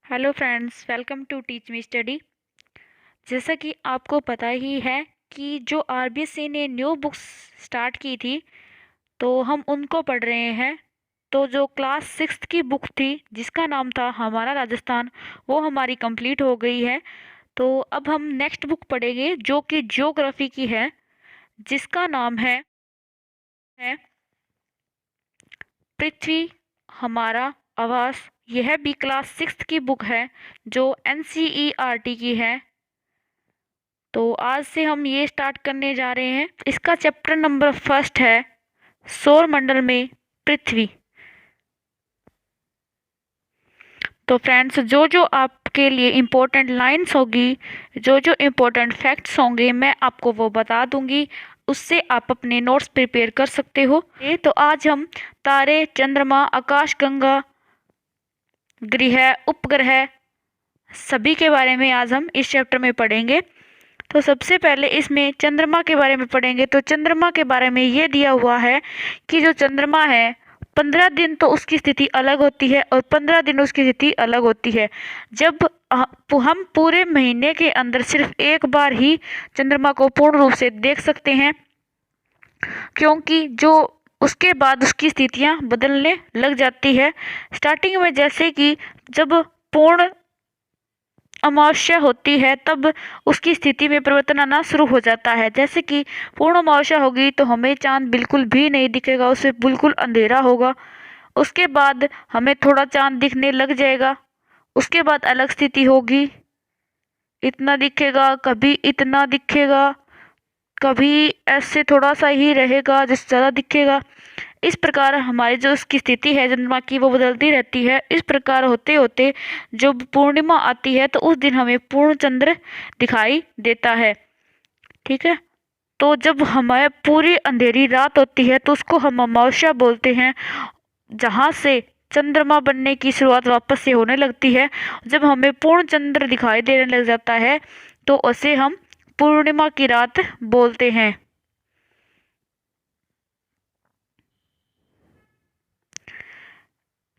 Hello friends, welcome to teach me study. जैसा कि आपको पता ही है कि जो आरबीएसई ने न्यू बुक्स स्टार्ट की थी, तो हम उनको पढ़ रहे हैं। तो जो क्लास सिक्स्थ की बुक थी जिसका नाम था हमारा राजस्थान, वो हमारी कंप्लीट हो गई है। तो अब हम नेक्स्ट बुक पढ़ेंगे जो कि ज्योग्राफी की है, जिसका नाम है पृथ्वी हमारा आवास। यह भी क्लास सिक्स्थ की बुक है जो एनसीईआरटी की है। तो आज से हम ये स्टार्ट करने जा रहे हैं। इसका चैप्टर नंबर फर्स्ट है सौर मंडल में पृथ्वी। तो फ्रेंड्स, जो जो आपके लिए इम्पोर्टेंट लाइंस होगी, जो जो इम्पोर्टेंट फैक्ट्स होंगे, मैं आपको वो बता दूंगी। उससे आप अपने नोट्स प्रिपेयर कर सकते हो। तो आज हम तारे, चंद्रमा, आकाशगंगा, ग्रह, उपग्रह सभी के बारे में आज हम इस चैप्टर में पढ़ेंगे। तो सबसे पहले इसमें चंद्रमा के बारे में पढ़ेंगे। तो चंद्रमा के बारे में ये दिया हुआ है कि जो चंद्रमा है, 15 दिन तो उसकी स्थिति अलग होती है और 15 दिन उसकी स्थिति अलग होती है। जब हम पूरे महीने के अंदर सिर्फ एक बार ही चंद्रमा को पूर्ण रूप से देख सकते हैं, क्योंकि जो उसके बाद उसकी स्थितियां बदलने लग जाती है। स्टार्टिंग में जैसे कि जब पूर्ण अमावस्या होती है, तब उसकी स्थिति में परिवर्तन आना शुरू हो जाता है। जैसे कि पूर्ण अमावस्या होगी तो हमें चांद बिल्कुल भी नहीं दिखेगा, उससे बिल्कुल अंधेरा होगा। उसके बाद हमें थोड़ा चांद दिखने लग जाएगा। उसके बाद अलग स्थिति होगी, इतना दिखेगा, कभी इतना दिखेगा, कभी ऐसे थोड़ा सा ही रहेगा, जिससे ज़्यादा दिखेगा। इस प्रकार हमारी जो उसकी स्थिति है चंद्रमा की, वो बदलती रहती है। इस प्रकार होते होते जब पूर्णिमा आती है तो उस दिन हमें पूर्ण चंद्र दिखाई देता है। ठीक है। तो जब हमें पूरी अंधेरी रात होती है तो उसको हम अमावस्या बोलते हैं, जहाँ से चंद्रमा बनने की शुरुआत वापस से होने लगती है। जब हमें पूर्ण चंद्र दिखाई देने लग जाता है तो उसे हम पूर्णिमा की रात बोलते हैं।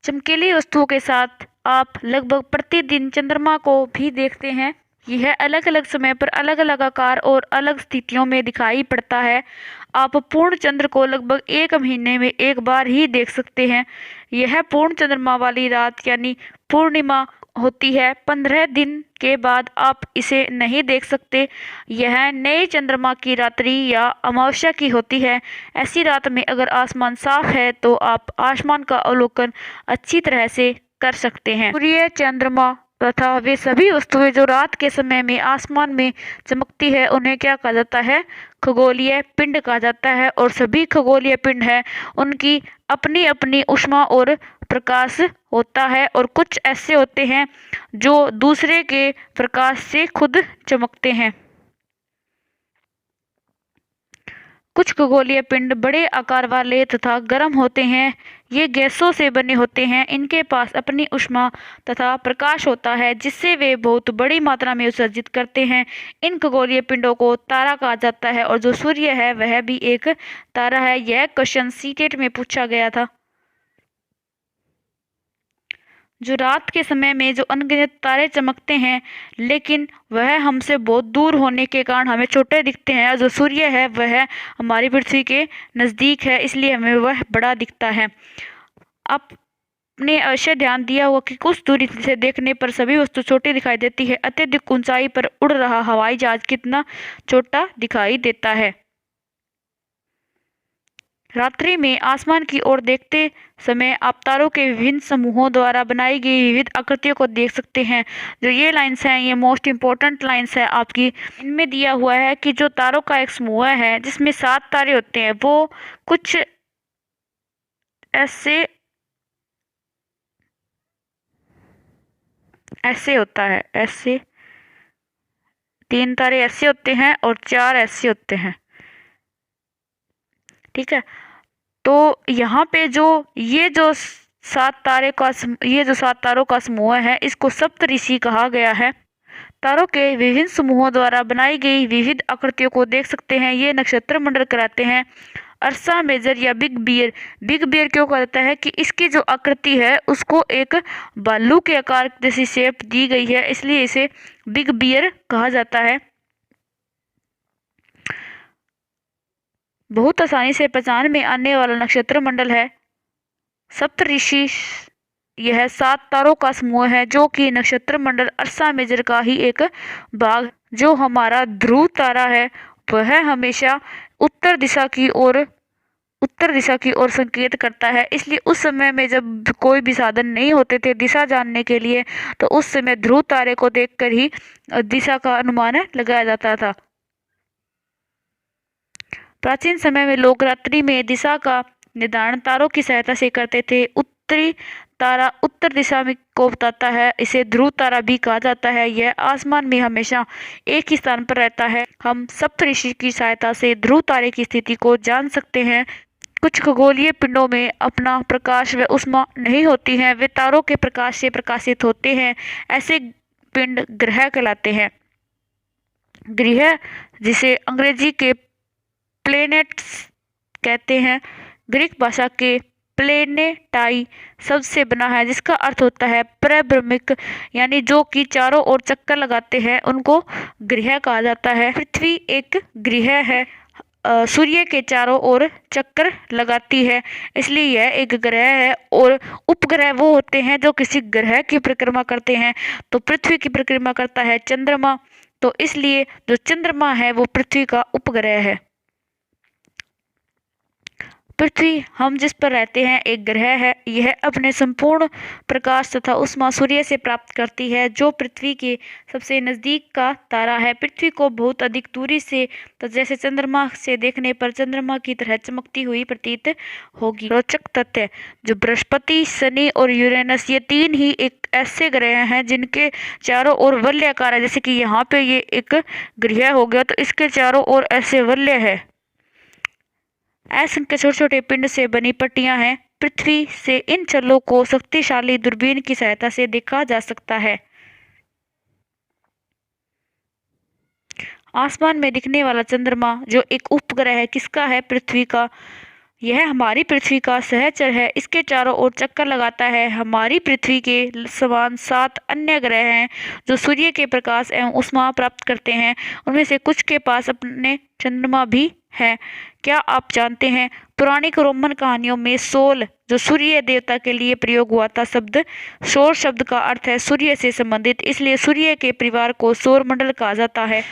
चमकीली वस्तुओं के साथ आप लगभग प्रतिदिन चंद्रमा को भी देखते हैं। यह अलग अलग समय पर अलग अलग आकार और अलग स्थितियों में दिखाई पड़ता है। आप पूर्ण चंद्र को लगभग एक महीने में एक बार ही देख सकते हैं। यह पूर्ण चंद्रमा वाली रात यानी पूर्णिमा होती है। 15 दिन के बाद आप इसे नहीं देख सकते। यह नए चंद्रमा की रात्रि या अमावस्या की होती है। ऐसी रात में अगर आसमान साफ है तो आप आसमान का अवलोकन अच्छी तरह से कर सकते हैं। सूर्य, चंद्रमा तथा वे सभी वस्तुएं जो रात के समय में आसमान में चमकती है, उन्हें क्या कहा जाता है? खगोलीय पिंड कहा जाता है। और सभी खगोलीय पिंड है, उनकी अपनी अपनी ऊष्मा और प्रकाश होता है। और कुछ ऐसे होते हैं जो दूसरे के प्रकाश से खुद चमकते हैं। कुछ खगोलीय पिंड बड़े आकार वाले तथा गर्म होते हैं। ये गैसों से बने होते हैं। इनके पास अपनी ऊष्मा तथा प्रकाश होता है, जिससे वे बहुत बड़ी मात्रा में उत्सर्जित करते हैं। इन खगोलीय पिंडों को तारा कहा जाता है। और जो सूर्य है वह भी एक तारा है। यह क्वेश्चन सीटेट में पूछा गया था। जो रात के समय में जो अनगिनत तारे चमकते हैं, लेकिन वह हमसे बहुत दूर होने के कारण हमें छोटे दिखते हैं। और जो सूर्य है वह हमारी पृथ्वी के नज़दीक है, इसलिए हमें वह बड़ा दिखता है। आपने अवश्य ध्यान दिया होगा कि कुछ दूरी से देखने पर सभी वस्तु छोटी दिखाई देती है। अत्यधिक ऊंचाई पर उड़ रहा हवाई जहाज कितना छोटा दिखाई देता है। रात्रि में आसमान की ओर देखते समय आप तारों के विभिन्न समूहों द्वारा बनाई गई विविध आकृतियों को देख सकते हैं। जो ये लाइंस हैं, ये मोस्ट इम्पोर्टेंट लाइंस है आपकी। इनमें दिया हुआ है कि जो तारों का एक समूह है जिसमें 7 तारे होते हैं, वो कुछ ऐसे ऐसे होता है। ऐसे 3 तारे ऐसे होते हैं और 4 ऐसे होते हैं। ठीक है। तो यहाँ पे जो ये जो 7 तारों का समूह है, इसको सप्तऋषि कहा गया है। तारों के विभिन्न समूहों द्वारा बनाई गई विविध आकृतियों को देख सकते हैं। ये नक्षत्र मंडल कहलाते हैं। अर्सा मेजर या बिग बियर। बिग बियर क्यों कहा जाता है कि इसकी जो आकृति है उसको एक भालू के आकार जैसी शेप दी गई है, इसलिए इसे बिग बियर कहा जाता है। बहुत आसानी से पहचान में आने वाला नक्षत्र मंडल है सप्तऋषि। यह 7 तारों का समूह है जो कि नक्षत्र मंडल अर्सा मेजर का ही एक भाग। जो हमारा ध्रुव तारा है वह हमेशा उत्तर दिशा की ओर संकेत करता है, इसलिए उस समय में जब कोई भी साधन नहीं होते थे दिशा जानने के लिए, तो उस समय ध्रुव तारे को देखकर ही दिशा का अनुमान लगाया जाता था। प्राचीन समय में लोग रात्रि में दिशा का निर्धारण तारों की सहायता से करते थे। उत्तरी तारा उत्तर दिशा में को बताता है, इसे ध्रुव तारा भी कहा जाता है। यह आसमान में हमेशा एक ही स्थान पर रहता है। हम सप्तऋषि की सहायता से ध्रुव तारे की स्थिति को जान सकते हैं। कुछ खगोलीय पिंडों में अपना प्रकाश व ऊष्मा नहीं होती हैं, वे तारों के प्रकाश से प्रकाशित होते हैं। ऐसे पिंड ग्रह कहलाते हैं। ग्रह जिसे अंग्रेजी के प्लेनेट्स कहते हैं, ग्रीक भाषा के प्लेनेटाई शब्द से बना है, जिसका अर्थ होता है परिभ्रमिक, यानी जो कि चारों ओर चक्कर लगाते हैं उनको ग्रह कहा जाता है। पृथ्वी एक ग्रह है, सूर्य के चारों ओर चक्कर लगाती है, इसलिए यह एक ग्रह है। और उपग्रह वो होते हैं जो किसी ग्रह की परिक्रमा करते हैं। तो पृथ्वी की परिक्रमा करता है चंद्रमा, तो इसलिए जो चंद्रमा है वो पृथ्वी का उपग्रह है। पृथ्वी हम जिस पर रहते हैं एक ग्रह है। यह अपने संपूर्ण प्रकाश तथा ऊष्मा सूर्य से प्राप्त करती है, जो पृथ्वी के सबसे नज़दीक का तारा है। पृथ्वी को बहुत अधिक दूरी से, तो जैसे चंद्रमा से देखने पर चंद्रमा की तरह चमकती हुई प्रतीत होगी। रोचक तथ्य, जो बृहस्पति, शनि और यूरेनस, ये 3 ही एक ऐसे ग्रह हैं जिनके चारों ओर वलयाकार है। जैसे कि यहाँ पे ये एक ग्रह हो गया, तो इसके चारों ओर ऐसे वलय है। असंख्य छोटे छोटे पिंड से बनी पट्टियां हैं। पृथ्वी से इन छल्लों को शक्तिशाली दूरबीन की सहायता से देखा जा सकता है। आसमान में दिखने वाला चंद्रमा जो एक उपग्रह है, किसका है? पृथ्वी का। यह हमारी पृथ्वी का सहचर है, इसके चारों ओर चक्कर लगाता है। हमारी पृथ्वी के समान 7 अन्य ग्रह हैं जो सूर्य के प्रकाश एवं ऊष्मा प्राप्त करते हैं। उनमें से कुछ के पास अपने चंद्रमा भी है। क्या आप जानते हैं पौराणिक रोमन कहानियों में सोल जो सूर्य देवता के लिए प्रयोग हुआ था, शब्द सौर शब्द का अर्थ है सूर्य से संबंधित, इसलिए सूर्य के परिवार को सौर मंडल कहा जाता है।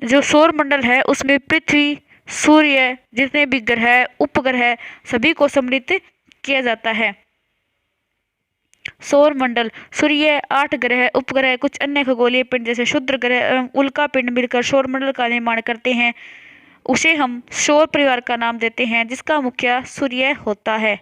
जो सौर मंडल है उसमें पृथ्वी, सूर्य, जितने भी ग्रह, उपग्रह, सभी को सम्मिलित किया जाता है। सौर मंडल, सूर्य, 8 ग्रह, उपग्रह, कुछ अन्य खगोलीय पिंड जैसे क्षुद्र ग्रह एवं उल्का पिंड मिलकर सौर मंडल का निर्माण करते हैं। उसे हम सौर परिवार का नाम देते हैं, जिसका मुखिया सूर्य होता है।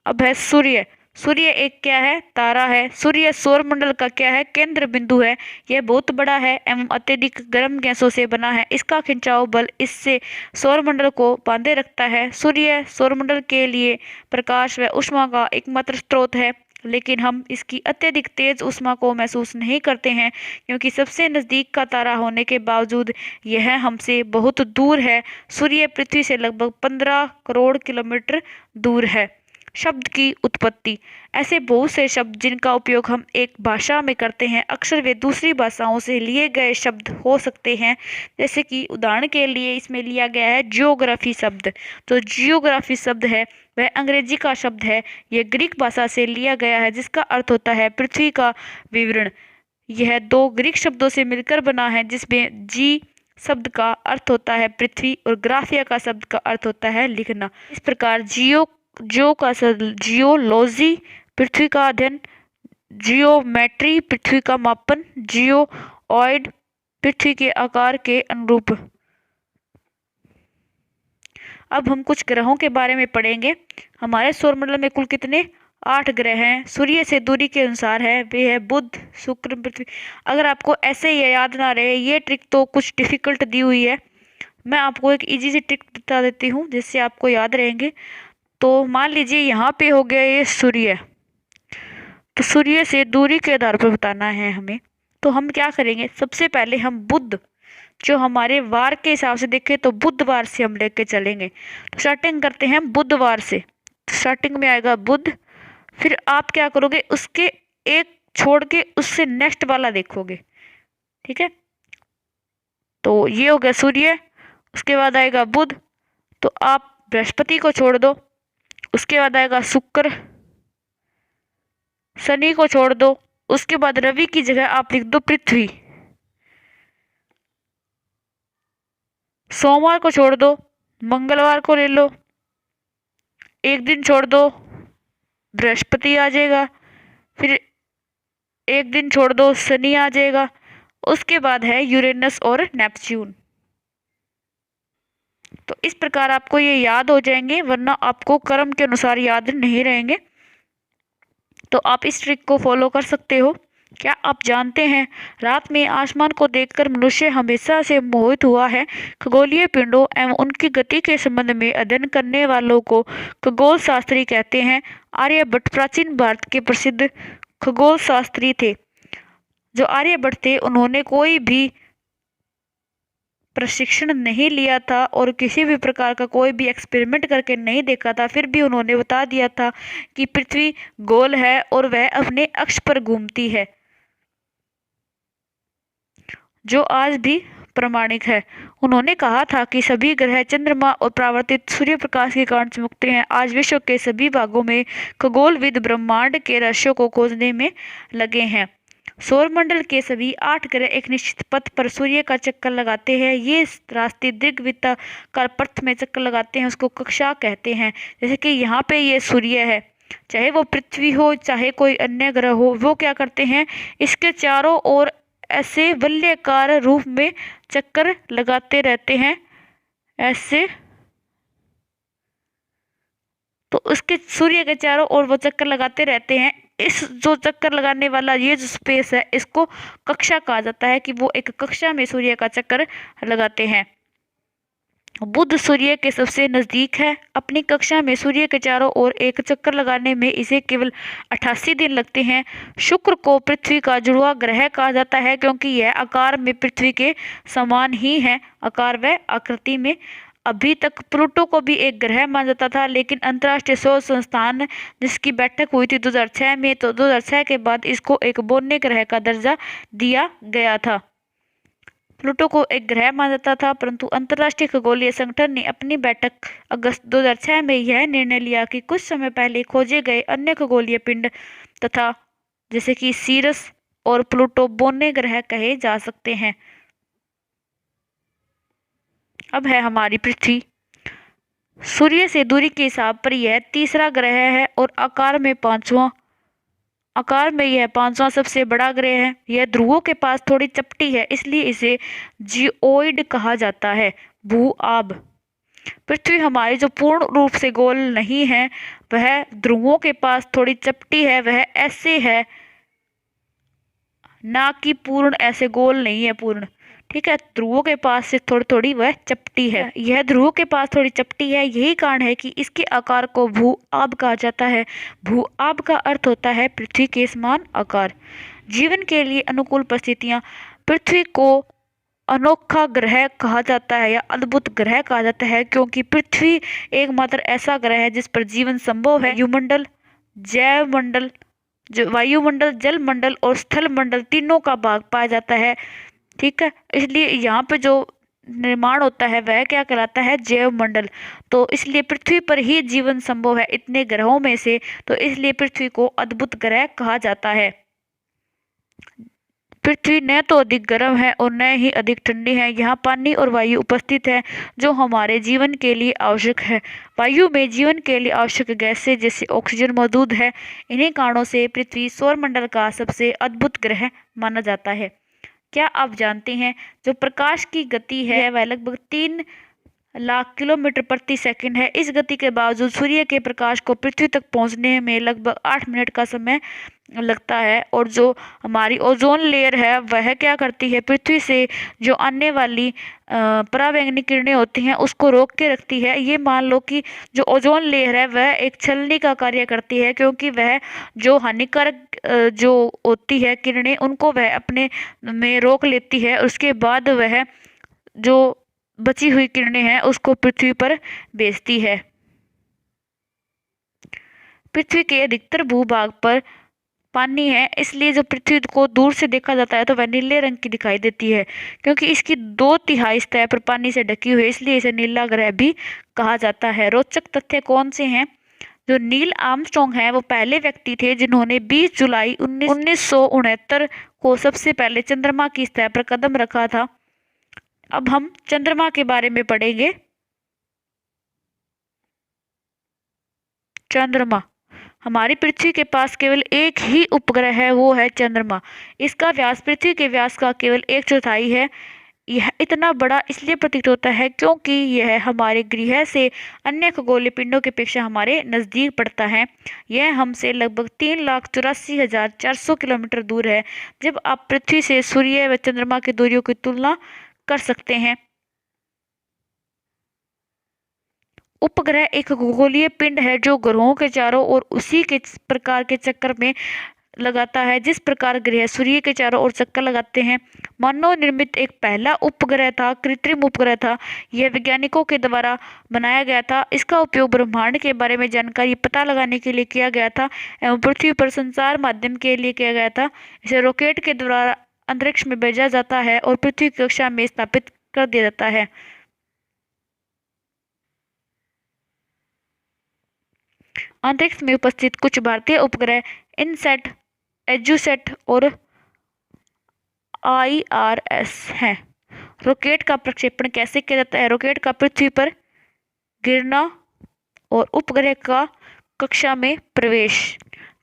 अब है सूर्य। सूर्य एक क्या है? तारा है। सूर्य सौर मंडल का क्या है? केंद्र बिंदु है। यह बहुत बड़ा है एवं अत्यधिक गर्म गैसों से बना है। इसका खिंचाव बल इससे सौर मंडल को बांधे रखता है। सूर्य सौर मंडल के लिए प्रकाश व ऊष्मा का एकमात्र स्रोत है, लेकिन हम इसकी अत्यधिक तेज ऊष्मा को महसूस नहीं करते हैं, क्योंकि सबसे नज़दीक का तारा होने के बावजूद यह हमसे बहुत दूर है। सूर्य पृथ्वी से लगभग 15 करोड़ किलोमीटर दूर है। शब्द की उत्पत्ति। ऐसे बहुत से शब्द जिनका उपयोग हम एक भाषा में करते हैं, अक्सर वे दूसरी भाषाओं से लिए गए शब्द हो सकते हैं। जैसे कि उदाहरण के लिए इसमें लिया गया है जियोग्राफी शब्द। तो जियोग्राफी शब्द है वह अंग्रेजी का शब्द है। यह ग्रीक भाषा से लिया गया है, जिसका अर्थ होता है पृथ्वी का विवरण। यह 2 ग्रीक शब्दों से मिलकर बना है, जिसमें जी शब्द का अर्थ होता है पृथ्वी और ग्राफिया का शब्द का अर्थ होता है लिखना। इस प्रकार जियो का जियोलॉजी पृथ्वी का अध्ययन, जियोमेट्री पृथ्वी का मापन, जियोऑइड पृथ्वी के आकार के अनुरूप। अब हम कुछ ग्रहों के बारे में पढ़ेंगे। हमारे सौरमंडल में कुल कितने? 8 ग्रह हैं। सूर्य से दूरी के अनुसार है, वे है बुध, शुक्र, पृथ्वी। अगर आपको ऐसे ही याद ना रहे, ये ट्रिक तो कुछ डिफिकल्ट दी हुई है, मैं आपको एक इजी सी ट्रिक बता देती हूँ जिससे आपको याद रहेंगे। तो मान लीजिए यहाँ पे हो गया ये सूर्य, तो सूर्य से दूरी के आधार पर बताना है हमें। तो हम क्या करेंगे, सबसे पहले हम बुध, जो हमारे वार के हिसाब से देखें तो बुधवार से हम लेके चलेंगे। तो स्टार्टिंग करते हैं बुधवार से। स्टार्टिंग में आएगा बुध, फिर आप क्या करोगे, उसके एक छोड़ के उससे नेक्स्ट वाला देखोगे, ठीक है। तो ये हो गया सूर्य, उसके बाद आएगा बुध, तो आप बृहस्पति को छोड़ दो, उसके बाद आएगा शुक्र, शनि को छोड़ दो, उसके बाद रवि की जगह आप लिख दो पृथ्वी, सोमवार को छोड़ दो, मंगलवार को ले लो, एक दिन छोड़ दो, बृहस्पति आ जाएगा, फिर एक दिन छोड़ दो, शनि आ जाएगा, उसके बाद है यूरेनस और नेपच्यून। तो इस प्रकार आपको ये याद हो जाएंगे, वरना आपको क्रम के अनुसार याद नहीं रहेंगे। तो आप इस ट्रिक को फॉलो कर सकते हो। क्या आप जानते हैं, रात में आसमान को देखकर मनुष्य हमेशा से मोहित हुआ है। खगोलीय पिंडों एवं उनकी गति के संबंध में अध्ययन करने वालों को खगोल शास्त्री कहते हैं। आर्यभट्ट प्राचीन भारत के प्रसिद्ध खगोल शास्त्री थे। जो आर्यभट्ट थे, उन्होंने कोई भी प्रशिक्षण नहीं लिया था और किसी भी प्रकार का कोई भी एक्सपेरिमेंट करके नहीं देखा था, फिर भी उन्होंने बता दिया था कि पृथ्वी गोल है और वह अपने अक्ष पर घूमती है, जो आज भी प्रमाणिक है। उन्होंने कहा था कि सभी ग्रह, चंद्रमा और परावर्तित सूर्य प्रकाश के कारण चमकते हैं। आज विश्व के सभी भागों में खगोलविद ब्रह्मांड के रहस्यों को खोजने में लगे हैं। सौरमंडल के सभी 8 ग्रह एक निश्चित पथ पर सूर्य का चक्कर लगाते हैं। ये रास्ते दीर्घवृत्ताकार पथ में चक्कर लगाते हैं, उसको कक्षा कहते हैं। जैसे कि यहाँ पे ये सूर्य है, चाहे वो पृथ्वी हो चाहे कोई अन्य ग्रह हो, वो क्या करते हैं, इसके चारों ओर ऐसे वलयाकार रूप में चक्कर लगाते रहते हैं, ऐसे। तो उसके सूर्य के चारों ओर वो चक्कर लगाते रहते हैं। इस जो चक्कर लगाने वाला ये जो स्पेस है, इसको कक्षा कहा जाता है, कि वो एक कक्षा में सूर्य का चक्कर लगाते हैं। बुध सूर्य के सबसे नजदीक है। अपनी कक्षा में सूर्य के चारों ओर एक चक्कर लगाने में इसे केवल 88 दिन लगते हैं। शुक्र को पृथ्वी का जुड़वा ग्रह कहा जाता है, क्योंकि यह आकार में पृथ्वी के समान ही है, आकार व आकृति में। अभी तक प्लूटो को भी एक ग्रह माना जाता था, लेकिन अंतर्राष्ट्रीय सौर संस्थान जिसकी बैठक हुई थी 2006 में, तो 2006 के बाद इसको एक बोन्य ग्रह का दर्जा दिया गया था। प्लूटो को एक ग्रह माना जाता था, परंतु अंतर्राष्ट्रीय खगोलीय संगठन ने अपनी बैठक अगस्त 2006 में यह निर्णय लिया कि कुछ समय पहले खोजे गए अन्य खगोलीय पिंड तथा जैसे कि सीरस और प्लूटो बोन्य ग्रह कहे जा सकते हैं। अब है हमारी पृथ्वी। सूर्य से दूरी के हिसाब पर यह तीसरा ग्रह है और आकार में यह पांचवा सबसे बड़ा ग्रह है। यह ध्रुवों के पास थोड़ी चपटी है, इसलिए इसे जियोइड कहा जाता है, भू-आब। पृथ्वी हमारी जो पूर्ण रूप से गोल नहीं है, वह ध्रुवों के पास थोड़ी चपटी है, वह ऐसे है, ना कि पूर्ण ऐसे गोल नहीं है पूर्ण, ठीक है। ध्रुवों के पास से थोड़ी थोड़ी वह चपटी है। यह ध्रुवों के पास थोड़ी चपटी है, यही कारण है कि इसके आकार को भू-आब कहा जाता है। भू-आब का अर्थ होता है पृथ्वी के समान आकार। जीवन के लिए अनुकूल परिस्थितियां। पृथ्वी को अनोखा ग्रह कहा जाता है या अद्भुत ग्रह कहा जाता है, क्योंकि पृथ्वी एकमात्र ऐसा ग्रह है जिस पर जीवन संभव है। वायुमंडल, जैवमंडल, वायुमंडल, जलमंडल और स्थल मंडल तीनों का भाग पाया जाता है, ठीक है। इसलिए यहाँ पे जो निर्माण होता है वह क्या कहलाता है, जैव मंडल। तो इसलिए पृथ्वी पर ही जीवन संभव है इतने ग्रहों में से, तो इसलिए पृथ्वी को अद्भुत ग्रह कहा जाता है। पृथ्वी न तो अधिक गर्म है और न ही अधिक ठंडी है। यहाँ पानी और वायु उपस्थित है, जो हमारे जीवन के लिए आवश्यक है। वायु में जीवन के लिए आवश्यक गैसें जैसे ऑक्सीजन मौजूद है। इन्हीं कारणों से पृथ्वी सौरमंडल का सबसे अद्भुत ग्रह माना जाता है। क्या आप जानते हैं, जो प्रकाश की गति है वह लगभग 3 लाख किलोमीटर प्रति सेकंड है। इस गति के बावजूद सूर्य के प्रकाश को पृथ्वी तक पहुंचने में लगभग 8 मिनट का समय लगता है। और जो हमारी ओजोन लेयर है वह क्या करती है, पृथ्वी से जो आने वाली पराबैंगनी किरणें होती हैं उसको रोक के रखती है। ये मान लो कि जो ओजोन लेयर है वह एक छलनी का कार्य करती है, क्योंकि वह जो हानिकारक जो होती है किरणें, उनको वह अपने में रोक लेती है। उसके बाद वह जो बची हुई किरणें हैं उसको पृथ्वी पर भेजती है। पृथ्वी के अधिकतर भूभाग पर पानी है, इसलिए जब पृथ्वी को दूर से देखा जाता है तो वह नीले रंग की दिखाई देती है। क्योंकि इसकी 2/3 सतह पर पानी से ढकी हुई है, इसलिए इसे नीला ग्रह भी कहा जाता है। रोचक तथ्य कौन से हैं? जो नील आर्मस्ट्रॉन्ग है वो पहले व्यक्ति थे जिन्होंने 20 जुलाई 1969 को सबसे पहले चंद्रमा की सतह पर कदम रखा था। अब हम चंद्रमा के बारे में पढ़ेंगे। चंद्रमा, हमारी पृथ्वी के पास केवल एक ही उपग्रह है, वो है चंद्रमा। इसका व्यास पृथ्वी के व्यास का केवल 1/4 है। यह इतना बड़ा इसलिए प्रतीत होता है क्योंकि यह हमारे गृह से अन्य खगोलीय पिंडों की अपेक्षा हमारे नज़दीक पड़ता है। यह हमसे लगभग 3,84,400 किलोमीटर दूर है। जब आप पृथ्वी से सूर्य व चंद्रमा की दूरियों की तुलना कर सकते हैं। उपग्रह एक खगोलीय पिंड है जो ग्रहों के चारों ओर उसी के प्रकार के चक्कर में लगाता है जिस प्रकार ग्रह सूर्य के चारों ओर चक्कर लगाते हैं। मानव निर्मित एक पहला उपग्रह था, कृत्रिम उपग्रह था। यह वैज्ञानिकों के द्वारा बनाया गया था। इसका उपयोग ब्रह्मांड के बारे में जानकारी पता लगाने के लिए किया गया था एवं पृथ्वी पर संचार माध्यम के लिए किया गया था। इसे रॉकेट के द्वारा अंतरिक्ष में भेजा जाता है और पृथ्वी की कक्षा में स्थापित कर दिया जाता है। अंतरिक्ष में उपस्थित कुछ भारतीय उपग्रह इनसैट, एजुसेट और IRS हैं। रॉकेट का प्रक्षेपण कैसे किया जाता है? रॉकेट का पृथ्वी पर गिरना और उपग्रह का कक्षा में प्रवेश।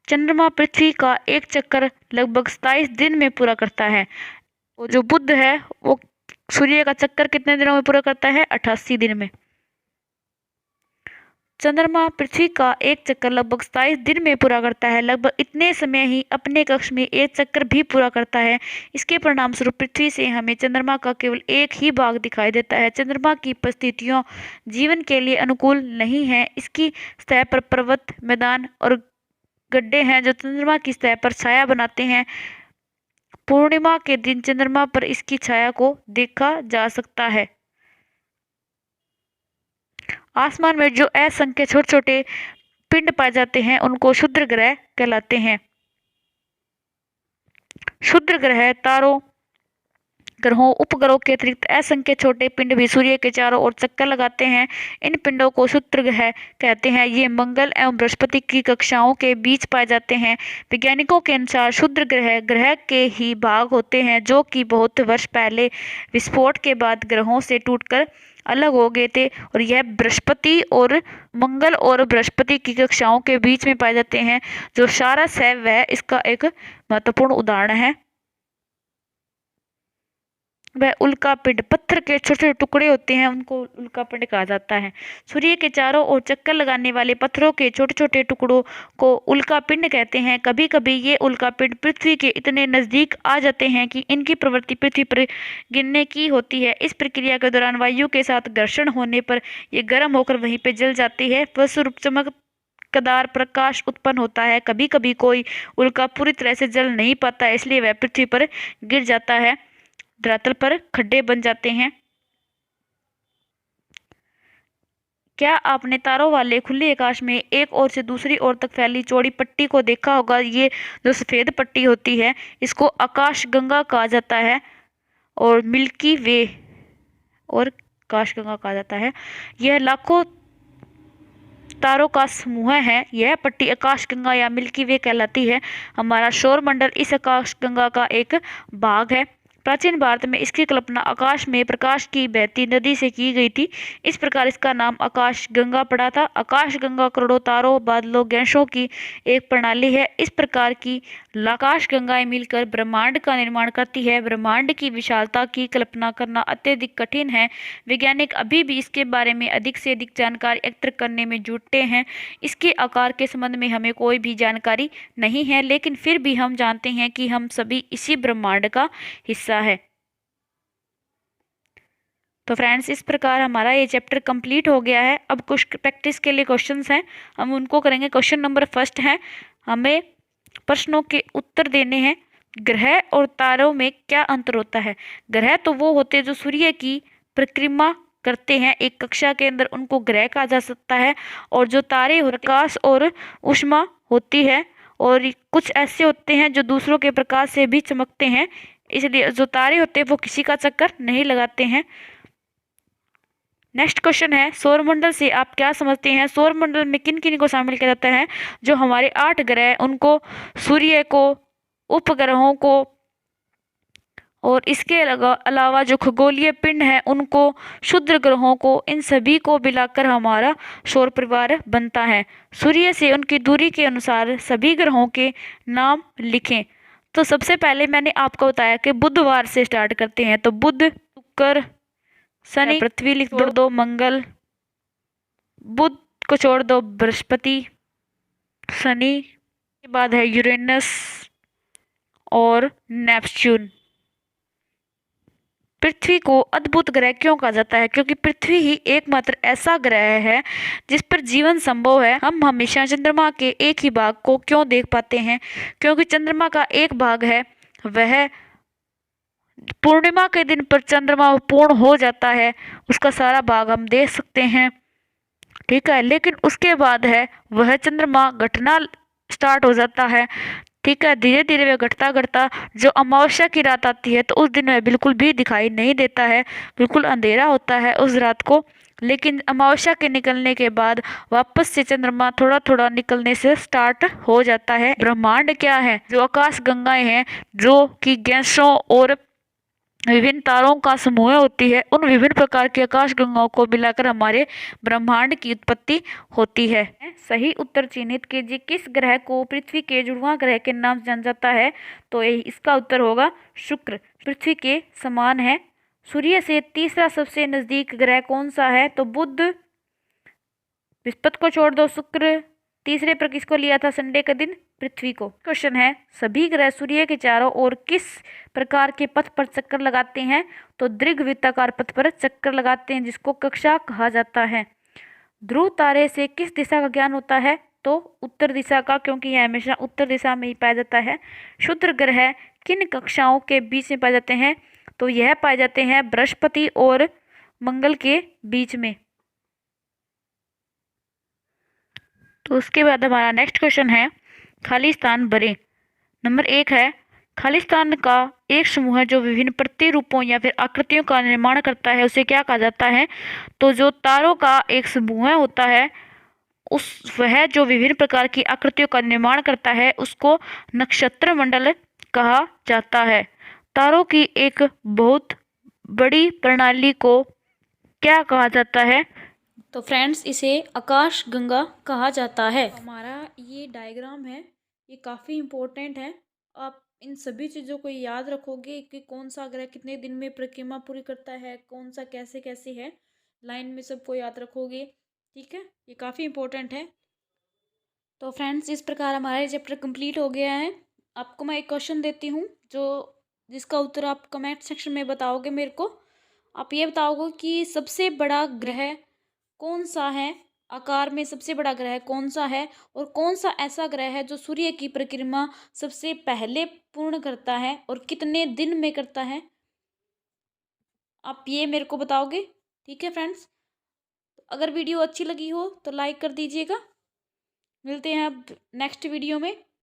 चंद्रमा पृथ्वी का एक चक्कर लगभग 27 दिन में पूरा करता है और जो बुध है वो सूर्य का चक्कर कितने दिनों में पूरा करता है? 88 दिन में। चंद्रमा पृथ्वी का एक चक्कर लगभग 27 दिन में पूरा करता है। लगभग इतने समय ही अपने कक्ष में एक चक्कर भी पूरा करता है। इसके परिणाम स्वरूप पृथ्वी से हमें चंद्रमा का केवल एक ही भाग दिखाई देता है। चंद्रमा की परिस्थितियों जीवन के लिए अनुकूल नहीं है। इसकी सतह पर पर्वत, मैदान और गड्ढे हैं जो चंद्रमा की सतह पर छाया बनाते हैं। पूर्णिमा के दिन चंद्रमा पर इसकी छाया को देखा जा सकता है। आसमान में जो असंख्य छोटे छोटे पिंड पाए जाते हैं उनको क्षुद्र ग्रह कहलाते हैं। क्षुद्र ग्रह तारों, ग्रहों, उपग्रहों के अतिरिक्त असंख्य छोटे पिंड भी सूर्य के चारों ओर चक्कर लगाते हैं। इन पिंडों को क्षुद्र ग्रह कहते हैं। ये मंगल एवं बृहस्पति की कक्षाओं के बीच पाए जाते हैं। वैज्ञानिकों के अनुसार क्षुद्र ग्रह ग्रह के ही भाग होते हैं जो कि बहुत वर्ष पहले विस्फोट के बाद ग्रहों से टूटकर अलग हो गए थे और यह बृहस्पति और मंगल और बृहस्पति की कक्षाओं के बीच में पाए जाते हैं। जो सारस है वह इसका एक महत्वपूर्ण उदाहरण है। वह उल्कापिंड, पत्थर के छोटे छोटे टुकड़े होते हैं, उनको उल्कापिंड कहा जाता है। सूर्य के चारों ओर चक्कर लगाने वाले पत्थरों के छोटे छोटे टुकड़ों को उल्कापिंड कहते हैं। कभी कभी ये उल्कापिंड पृथ्वी के इतने नजदीक आ जाते हैं कि इनकी प्रवृत्ति पृथ्वी पर गिरने की होती है। इस प्रक्रिया के दौरान वायु के साथ घर्षण होने पर ये गर्म होकर वहीं पर जल जाती है। फलस्वरूप चमकदार प्रकाश उत्पन्न होता है। कभी कभी कोई उल्का पूरी तरह से जल नहीं पाता, इसलिए वह पृथ्वी पर गिर जाता है। धरातल पर खड्डे बन जाते हैं। क्या आपने तारों वाले खुले आकाश में एक ओर से दूसरी ओर तक फैली चौड़ी पट्टी को देखा होगा? ये जो सफ़ेद पट्टी होती है इसको आकाश गंगा कहा जाता है और मिल्की वे और आकाश गंगा कहा जाता है। यह लाखों तारों का समूह है। यह पट्टी आकाश गंगा या मिल्की वे कहलाती है। हमारा सौर मंडल इस आकाश गंगा का एक भाग है। प्राचीन भारत में इसकी कल्पना आकाश में प्रकाश की बहती नदी से की गई थी। इस प्रकार इसका नाम आकाश गंगा पड़ा था। आकाश गंगा करोड़ों तारों, बादलों, गैसों की एक प्रणाली है। इस प्रकार की आकाश गंगाएं मिलकर ब्रह्मांड का निर्माण करती है। ब्रह्मांड की विशालता की कल्पना करना अत्यधिक कठिन है। वैज्ञानिक अभी भी इसके बारे में अधिक से अधिक जानकारी एकत्र करने में जुटे हैं। इसके आकार के संबंध में हमें कोई भी जानकारी नहीं है, लेकिन फिर भी हम जानते हैं कि हम सभी इसी ब्रह्मांड का हिस्सा है। तो फ्रेंड्स, इस प्रकार हमारा ये चैप्टर कंप्लीट हो गया है। अब कुछ प्रैक्टिस के लिए क्वेश्चंस हैं, हम उनको करेंगे। क्वेश्चन नंबर फर्स्ट है, हमें प्रश्नों के उत्तर देने हैं। ग्रह और तारों में क्या अंतर होता है? ग्रह तो वो होते हैं जो सूर्य की परिक्रमा करते हैं एक कक्षा के अंदर, उनको ग्रह कहा जा सकता है। और जो तारे प्रकाश और ऊष्मा होती है, और कुछ ऐसे होते हैं जो दूसरों के प्रकाश से भी चमकते हैं, इसलिए जो तारे होते हैं वो किसी का चक्कर नहीं लगाते हैं। नेक्स्ट क्वेश्चन है, सौरमंडल से आप क्या समझते हैं? सौरमंडल में किन किन को शामिल किया जाता है? जो हमारे 8 ग्रह, उनको, सूर्य को, उपग्रहों को, और इसके अलावा जो खगोलीय पिंड है उनको, क्षुद्र ग्रहों को, इन सभी को मिलाकर हमारा सौर परिवार बनता है। सूर्य से उनकी दूरी के अनुसार सभी ग्रहों के नाम लिखें। तो सबसे पहले मैंने आपको बताया कि बुधवार से स्टार्ट करते हैं, तो बुध, शुक्र, शनि, पृथ्वी लिख दो, मंगल, बुध को छोड़ दो, बृहस्पति, शनि के बाद है यूरेनस और नेपच्यून। पृथ्वी को अद्भुत ग्रह क्यों कहा जाता है? क्योंकि पृथ्वी ही एकमात्र ऐसा ग्रह है जिस पर जीवन संभव है। हम हमेशा चंद्रमा के एक ही भाग को क्यों देख पाते हैं? क्योंकि चंद्रमा का एक भाग है, वह पूर्णिमा के दिन पर चंद्रमा पूर्ण हो जाता है, उसका सारा भाग हम देख सकते हैं, ठीक है। लेकिन उसके बाद है वह चंद्रमा घटना स्टार्ट हो जाता है, ठीक है। धीरे धीरे वह घटता घटता जो अमावस्या की रात आती है, तो उस दिन वह बिल्कुल भी दिखाई नहीं देता है, बिल्कुल अंधेरा होता है उस रात को। लेकिन अमावस्या के निकलने के बाद वापस से चंद्रमा थोड़ा थोड़ा निकलने से स्टार्ट हो जाता है। ब्रह्मांड क्या है? जो आकाश गंगाएं हैं, जो कि गैसों और विभिन्न तारों का समूह होती है, उन विभिन्न प्रकार की आकाश गंगाओं को मिलाकर हमारे ब्रह्मांड की उत्पत्ति होती है। सही उत्तर चिन्हित कीजिए, किस ग्रह को पृथ्वी के जुड़वां ग्रह के नाम से जाना जाता है? तो इसका उत्तर होगा शुक्र, पृथ्वी के समान है। सूर्य से तीसरा सबसे नजदीक ग्रह कौन सा है? तो बुध, बृहस्पति को छोड़ दो, शुक्र, तीसरे पर किसको लिया था संडे के दिन? पृथ्वी को। क्वेश्चन है, सभी ग्रह सूर्य के चारों ओर किस प्रकार के पथ पर चक्कर लगाते हैं? तो दीर्घवृत्ताकार पथ पर चक्कर लगाते हैं, जिसको कक्षा कहा जाता है। ध्रुव तारे से किस दिशा का ज्ञान होता है? तो उत्तर दिशा का, क्योंकि यह हमेशा उत्तर दिशा में ही पाया जाता है। क्षुद्र ग्रह किन कक्षाओं के बीच में पाए जाते हैं? तो यह पाए जाते हैं बृहस्पति और मंगल के बीच में। तो उसके बाद हमारा नेक्स्ट क्वेश्चन है, खाली स्थान भरें। नंबर 1 है, खाली स्थान का एक समूह है जो विभिन्न प्रतिरूपों या फिर आकृतियों का निर्माण करता है, उसे क्या कहा जाता है? तो जो तारों का एक समूह होता है, वह जो विभिन्न प्रकार की आकृतियों का निर्माण करता है, उसको नक्षत्र मंडल कहा जाता है। तारों की एक बहुत बड़ी प्रणाली को क्या कहा जाता है? तो फ्रेंड्स, इसे आकाश गंगा कहा जाता है। हमारा ये डायग्राम है, ये काफ़ी इम्पोर्टेंट है। आप इन सभी चीज़ों को याद रखोगे कि कौन सा ग्रह कितने दिन में परिक्रमा पूरी करता है, कौन सा कैसे कैसे है, लाइन में सबको याद रखोगे, ठीक है। ये काफ़ी इम्पोर्टेंट है। तो फ्रेंड्स, इस प्रकार हमारा ये चैप्टर कंप्लीट हो गया है। आपको मैं एक क्वेश्चन देती हूँ, जिसका उत्तर आप कमेंट सेक्शन में बताओगे मेरे को। आप ये बताओगे कि सबसे बड़ा ग्रह कौन सा है, आकार में सबसे बड़ा ग्रह कौन सा है, और कौन सा ऐसा ग्रह है जो सूर्य की परिक्रमा सबसे पहले पूर्ण करता है और कितने दिन में करता है? आप ये मेरे को बताओगे, ठीक है फ्रेंड्स। अगर वीडियो अच्छी लगी हो तो लाइक कर दीजिएगा। मिलते हैं अब नेक्स्ट वीडियो में।